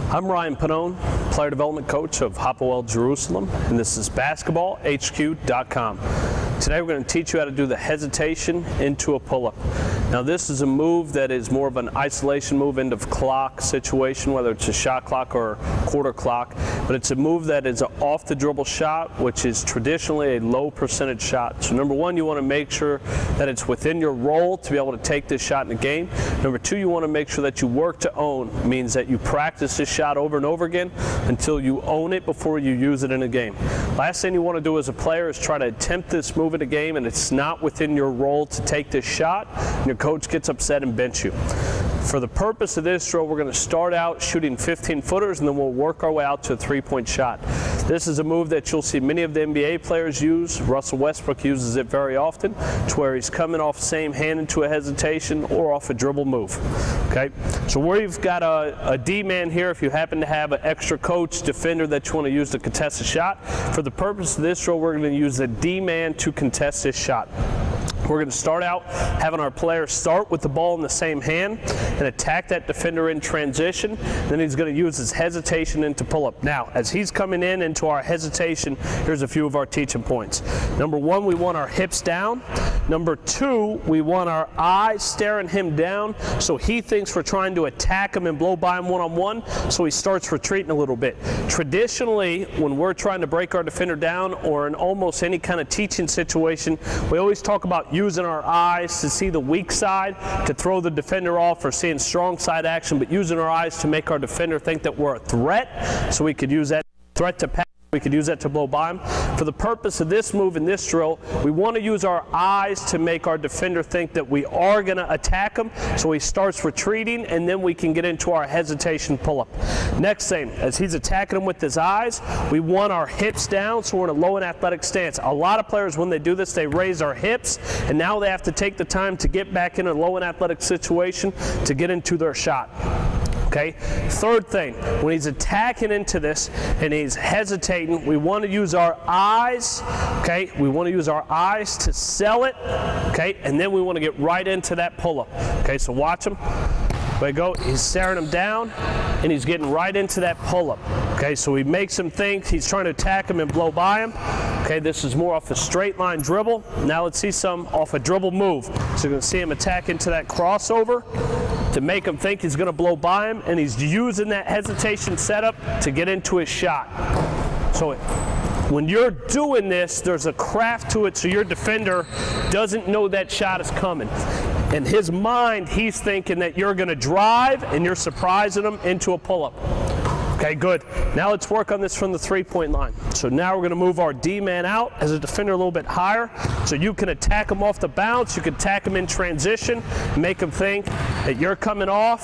I'm Ryan Pannone, player development coach of Hopewell Jerusalem, and this is BasketballHQ.com. Today we're going to teach you how to do the hesitation into a pull-up. Now this is a move that is more of an isolation move, end of clock situation, whether it's a shot clock or quarter clock, but it's a move that is an off the dribble shot, which is traditionally a low percentage shot. So number one, you want to make sure that it's within your role to be able to take this shot in the game. Number two, you want to make sure that you work to own, means that you practice this shot over and over again until you own it before you use it in a game. Last thing you want to do as a player is try to attempt this move in a game and it's not within your role to take this shot, and your coach gets upset and bench you. For the purpose of this drill, we're going to start out shooting 15-footers and then we'll work our way out to a three-point shot. This is a move that you'll see many of the NBA players use. Russell Westbrook uses it very often, to where he's coming off same hand into a hesitation or off a dribble move. Okay, so we've got a D-man here if you happen to have an extra coach defender that you want to use to contest a shot. For the purpose of this drill, we're going to use a D-man to contest this shot. We're going to start out having our player start with the ball in the same hand and attack that defender in transition. Then he's going to use his hesitation into pull-up. Now, as he's coming in into our hesitation, here's a few of our teaching points. Number one, we want our hips down. Number two, we want our eyes staring him down so he thinks we're trying to attack him and blow by him one-on-one, so he starts retreating a little bit. Traditionally, when we're trying to break our defender down or in almost any kind of teaching situation, we always talk about using our eyes to see the weak side, to throw the defender off, or seeing strong side action, but using our eyes to make our defender think that we're a threat, so we could use that threat to pass. We could use that to blow by him. For the purpose of this move in this drill, we want to use our eyes to make our defender think that we are going to attack him, so he starts retreating, and then we can get into our hesitation pull-up. Next thing, as he's attacking him with his eyes, we want our hips down, so we're in a low and athletic stance. A lot of players, when they do this, they raise our hips, and now they have to take the time to get back in a low and athletic situation to get into their shot. Okay. Third thing, when he's attacking into this and he's hesitating, we want to use our eyes. Okay, we want to use our eyes to sell it. Okay, and then we want to get right into that pull-up. Okay, so watch him. There we go. He's staring him down, and he's getting right into that pull-up. Okay, so he makes him think he's trying to attack him and blow by him. Okay, this is more off a straight line dribble. Now let's see some off a dribble move. So you're going to see him attack into that crossover to make him think he's going to blow by him, and he's using that hesitation setup to get into his shot. So when you're doing this, there's a craft to it, so your defender doesn't know that shot is coming. In his mind, he's thinking that you're going to drive and you're surprising him into a pull-up. Okay, good. Now let's work on this from the three-point line. So now we're going to move our D-man out as a defender a little bit higher, so you can attack him off the bounce, you can attack him in transition, make him think that you're coming off,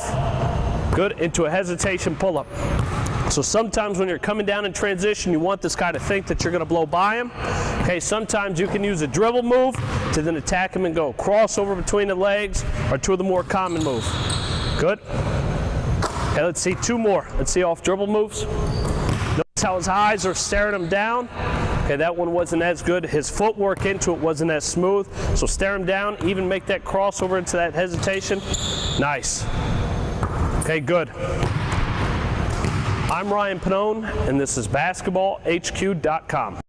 good, into a hesitation pull-up. So sometimes when you're coming down in transition, you want this guy to think that you're going to blow by him. Okay, sometimes you can use a dribble move to then attack him and go crossover between the legs, or two of the more common moves. Good. Okay, let's see two more. Let's see off dribble moves. Notice how his eyes are staring him down. Okay, that one wasn't as good. His footwork into it wasn't as smooth. So stare him down, even make that crossover into that hesitation. Nice. Okay, good. I'm Ryan Pannone, and this is BasketballHQ.com.